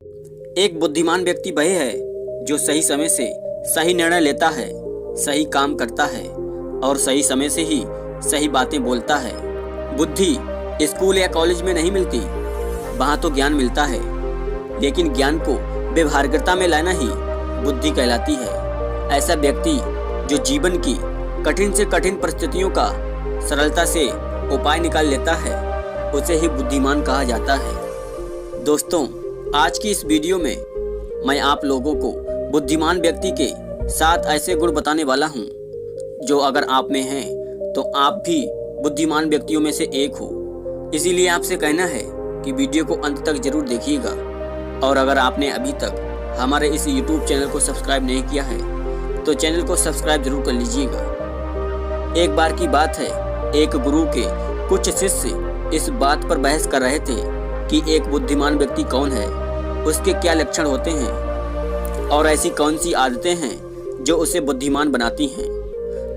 एक बुद्धिमान व्यक्ति वह है जो सही समय से सही निर्णय लेता है, सही काम करता है और सही समय से ही सही बातें बोलता है। बुद्धि स्कूल या कॉलेज में नहीं मिलती, वहाँ तो ज्ञान मिलता है, लेकिन ज्ञान को व्यवहारिकता में लाना ही बुद्धि कहलाती है। ऐसा व्यक्ति जो जीवन की कठिन से कठिन परिस्थितियों का सरलता से उपाय निकाल लेता है, उसे ही बुद्धिमान कहा जाता है। दोस्तों, आज की इस वीडियो में मैं आप लोगों को बुद्धिमान व्यक्ति के 7 ऐसे गुण बताने वाला हूं, जो अगर आप में हैं तो आप भी बुद्धिमान व्यक्तियों में से एक हो। इसीलिए आपसे कहना है कि वीडियो को अंत तक जरूर देखिएगा, और अगर आपने अभी तक हमारे इस YouTube चैनल को सब्सक्राइब नहीं किया है तो चैनल को सब्सक्राइब जरूर कर लीजिएगा। एक बार की बात है, एक गुरु के कुछ शिष्य इस बात पर बहस कर रहे थे कि एक बुद्धिमान व्यक्ति कौन है, उसके क्या लक्षण होते हैं और ऐसी कौन सी आदतें हैं जो उसे बुद्धिमान बनाती हैं।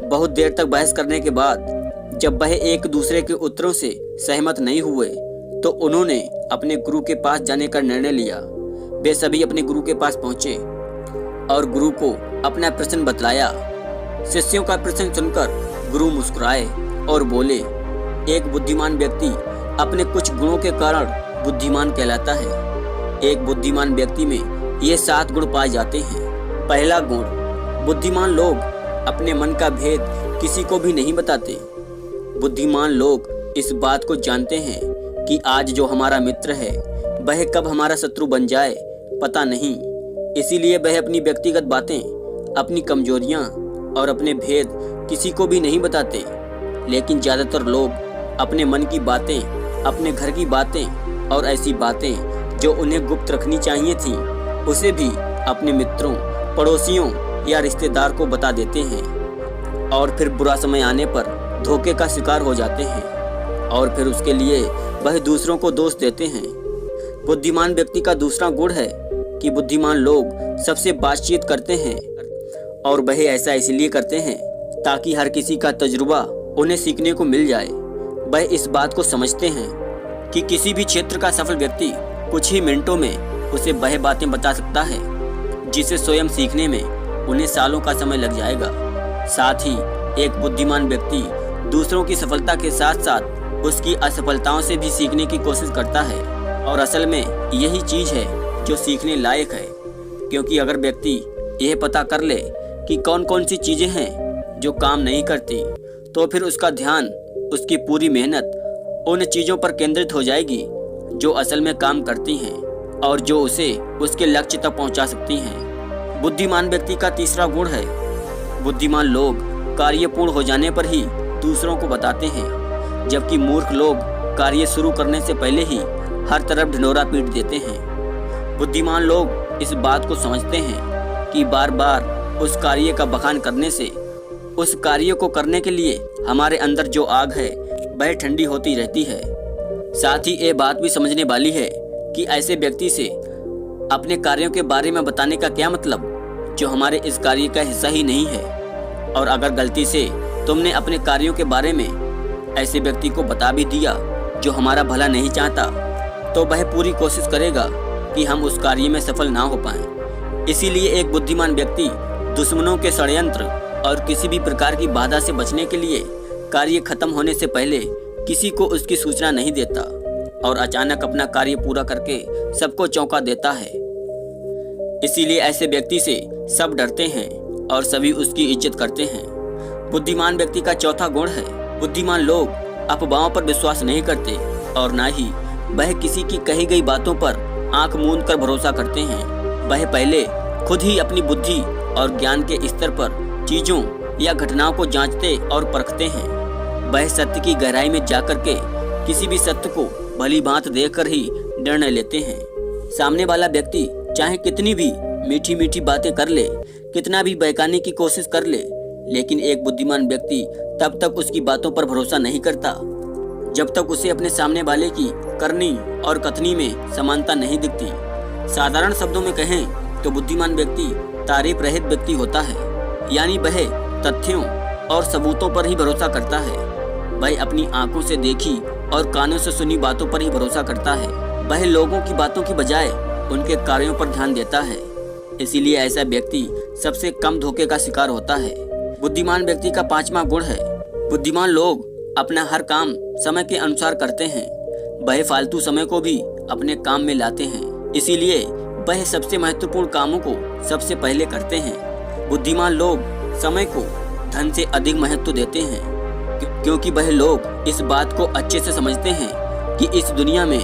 बहुत देर तक बहस करने के बाद जब वह एक दूसरे के उत्तरों से सहमत नहीं हुए तो उन्होंने अपने गुरु के पास जाने का निर्णय लिया। वे सभी अपने गुरु के पास पहुंचे और गुरु को अपना प्रश्न बतलाया। शिष्यों का प्रश्न सुनकर गुरु मुस्कुराए और बोले, एक बुद्धिमान व्यक्ति अपने कुछ गुणों के कारण बुद्धिमान कहलाता है। एक बुद्धिमान व्यक्ति में ये 7 गुण पाए जाते हैं। पहला गुण, बुद्धिमान लोग अपने मन का भेद किसी को भी नहीं बताते। बुद्धिमान लोग इस बात को जानते हैं कि आज जो हमारा मित्र है वह कब हमारा शत्रु बन जाए पता नहीं। इसीलिए वह अपनी व्यक्तिगत बातें, अपनी कमजोरियां और अपने भेद किसी को भी नहीं बताते। लेकिन ज़्यादातर लोग अपने मन की बातें, अपने घर की बातें और ऐसी बातें जो उन्हें गुप्त रखनी चाहिए थी, उसे भी अपने मित्रों, पड़ोसियों या रिश्तेदार को बता देते हैं और फिर बुरा समय आने पर धोखे का शिकार हो जाते हैं और फिर उसके लिए वह दूसरों को दोष देते हैं। बुद्धिमान व्यक्ति का दूसरा गुण है कि बुद्धिमान लोग सबसे बातचीत करते हैं, और वह ऐसा इसलिए करते हैं ताकि हर किसी का तजुर्बा उन्हें सीखने को मिल जाए। वह इस बात को समझते हैं कि किसी भी क्षेत्र का सफल व्यक्ति कुछ ही मिनटों में उसे वह बातें बता सकता है जिसे स्वयं सीखने में उन्हें सालों का समय लग जाएगा। साथ ही एक बुद्धिमान व्यक्ति दूसरों की सफलता के साथ साथ उसकी असफलताओं से भी सीखने की कोशिश करता है, और असल में यही चीज़ है जो सीखने लायक है। क्योंकि अगर व्यक्ति यह पता कर ले कि कौन कौन सी चीज़ें हैं जो काम नहीं करती, तो फिर उसका ध्यान, उसकी पूरी मेहनत उन चीज़ों पर केंद्रित हो जाएगी जो असल में काम करती हैं और जो उसे उसके लक्ष्य तक पहुंचा सकती हैं। बुद्धिमान व्यक्ति का तीसरा गुण है, बुद्धिमान लोग कार्य पूर्ण हो जाने पर ही दूसरों को बताते हैं, जबकि मूर्ख लोग कार्य शुरू करने से पहले ही हर तरफ ढिंढोरा पीट देते हैं। बुद्धिमान लोग इस बात को समझते हैं कि बार बार उस कार्य का बखान करने से उस कार्य को करने के लिए हमारे अंदर जो आग है वह ठंडी होती रहती है। साथ ही ये बात भी समझने वाली है कि ऐसे व्यक्ति से अपने कार्यों के बारे में बताने का क्या मतलब, जो हमारे इस कार्य का हिस्सा ही नहीं है। और अगर गलती से तुमने अपने कार्यों के बारे में ऐसे व्यक्ति को बता भी दिया जो हमारा भला नहीं चाहता, तो वह पूरी कोशिश करेगा कि हम उस कार्य में सफल ना हो पाएं। इसीलिए एक बुद्धिमान व्यक्ति दुश्मनों के षड्यंत्र और किसी भी प्रकार की बाधा से बचने के लिए कार्य खत्म होने से पहले किसी को उसकी सूचना नहीं देता और अचानक अपना कार्य पूरा करके सबको चौंका देता है। इसीलिए ऐसे व्यक्ति से सब डरते हैं और सभी उसकी इज्जत करते हैं। बुद्धिमान व्यक्ति का चौथा गुण है, बुद्धिमान लोग अफवाहों पर विश्वास नहीं करते और ना ही वह किसी की कही गई बातों पर आंख मूंद कर भरोसा करते हैं। वह पहले खुद ही अपनी बुद्धि और ज्ञान के स्तर पर चीजों या घटनाओं को जांचते और परखते हैं। वह सत्य की गहराई में जाकर के किसी भी सत्य को भली भांति देखकर ही निर्णय लेते हैं। सामने वाला व्यक्ति चाहे कितनी भी मीठी मीठी बातें कर ले, कितना भी बहकाने की कोशिश कर ले, लेकिन एक बुद्धिमान व्यक्ति तब तक उसकी बातों पर भरोसा नहीं करता जब तक उसे अपने सामने वाले की करनी और कथनी में समानता नहीं दिखती। साधारण शब्दों में कहें तो बुद्धिमान व्यक्ति तारीफ रहित व्यक्ति होता है, यानी वह तथ्यों और सबूतों पर ही भरोसा करता है। वह अपनी आंखों से देखी और कानों से सुनी बातों पर ही भरोसा करता है। वह लोगों की बातों की बजाय उनके कार्यों पर ध्यान देता है। इसीलिए ऐसा व्यक्ति सबसे कम धोखे का शिकार होता है। बुद्धिमान व्यक्ति का 5वां गुण है, बुद्धिमान लोग अपना हर काम समय के अनुसार करते हैं। वह फालतू समय को भी अपने काम में लाते हैं। इसीलिए वह सबसे महत्वपूर्ण कामों को सबसे पहले करते हैं। बुद्धिमान लोग समय को धन से अधिक महत्व देते हैं, क्योंकि वह लोग इस बात को अच्छे से समझते हैं कि इस दुनिया में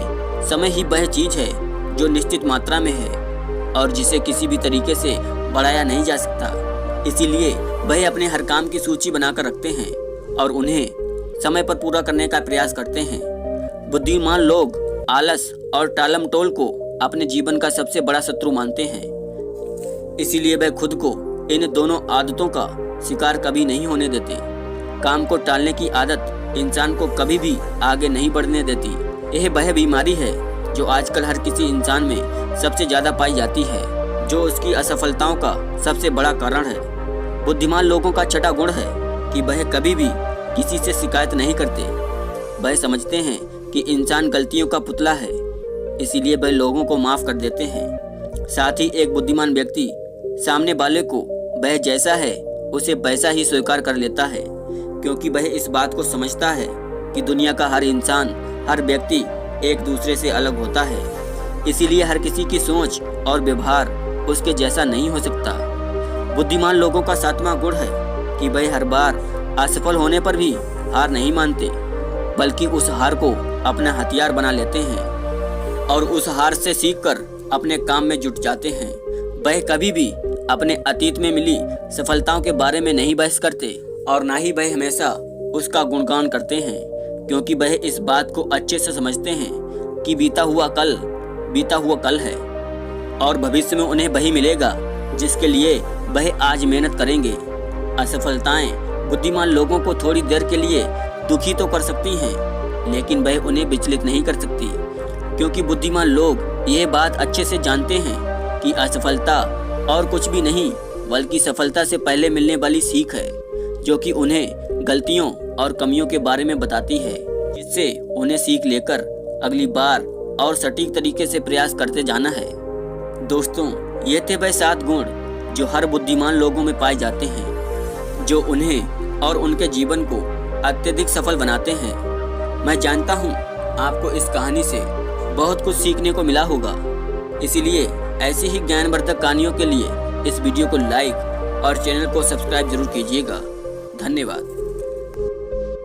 समय ही वह चीज है जो निश्चित मात्रा में है और जिसे किसी भी तरीके से बढ़ाया नहीं जा सकता। इसीलिए वह अपने हर काम की सूची बनाकर रखते हैं और उन्हें समय पर पूरा करने का प्रयास करते हैं। बुद्धिमान लोग आलस और टालमटोल को अपने जीवन का सबसे बड़ा शत्रु मानते हैं। इसीलिए वह खुद को इन दोनों आदतों का शिकार कभी नहीं होने देते। काम को टालने की आदत इंसान को कभी भी आगे नहीं बढ़ने देती। यह वह बीमारी है जो आजकल हर किसी इंसान में सबसे ज्यादा पाई जाती है, जो उसकी असफलताओं का सबसे बड़ा कारण है। बुद्धिमान लोगों का 6वां गुण है कि वह कभी भी किसी से शिकायत नहीं करते। वह समझते हैं कि इंसान गलतियों का पुतला है, इसीलिए वह लोगों को माफ कर देते हैं। साथ ही एक बुद्धिमान व्यक्ति सामने वाले को वह जैसा है उसे वैसा ही स्वीकार कर लेता है, क्योंकि वह इस बात को समझता है कि दुनिया का हर इंसान, हर व्यक्ति एक दूसरे से अलग होता है। इसीलिए हर किसी की सोच और व्यवहार उसके जैसा नहीं हो सकता। बुद्धिमान लोगों का 7वां गुण है कि वह हर बार असफल होने पर भी हार नहीं मानते, बल्कि उस हार को अपना हथियार बना लेते हैं और उस हार से सीखकर अपने काम में जुट जाते हैं। वह कभी भी अपने अतीत में मिली सफलताओं के बारे में नहीं बहस करते और ना ही वह हमेशा उसका गुणगान करते हैं, क्योंकि वह इस बात को अच्छे से समझते हैं कि बीता हुआ कल है और भविष्य में उन्हें वही मिलेगा जिसके लिए वह आज मेहनत करेंगे। असफलताएं बुद्धिमान लोगों को थोड़ी देर के लिए दुखी तो कर सकती हैं, लेकिन वह उन्हें विचलित नहीं कर सकती, क्योंकि बुद्धिमान लोग यह बात अच्छे से जानते हैं कि असफलता और कुछ भी नहीं बल्कि सफलता से पहले मिलने वाली सीख है, जो कि उन्हें गलतियों और कमियों के बारे में बताती है, जिससे उन्हें सीख लेकर अगली बार और सटीक तरीके से प्रयास करते जाना है। दोस्तों, ये थे वह 7 गुण जो हर बुद्धिमान लोगों में पाए जाते हैं, जो उन्हें और उनके जीवन को अत्यधिक सफल बनाते हैं। मैं जानता हूँ आपको इस कहानी से बहुत कुछ सीखने को मिला होगा। इसीलिए ऐसी ही ज्ञानवर्धक कहानियों के लिए इस वीडियो को लाइक और चैनल को सब्सक्राइब जरूर कीजिएगा। धन्यवाद।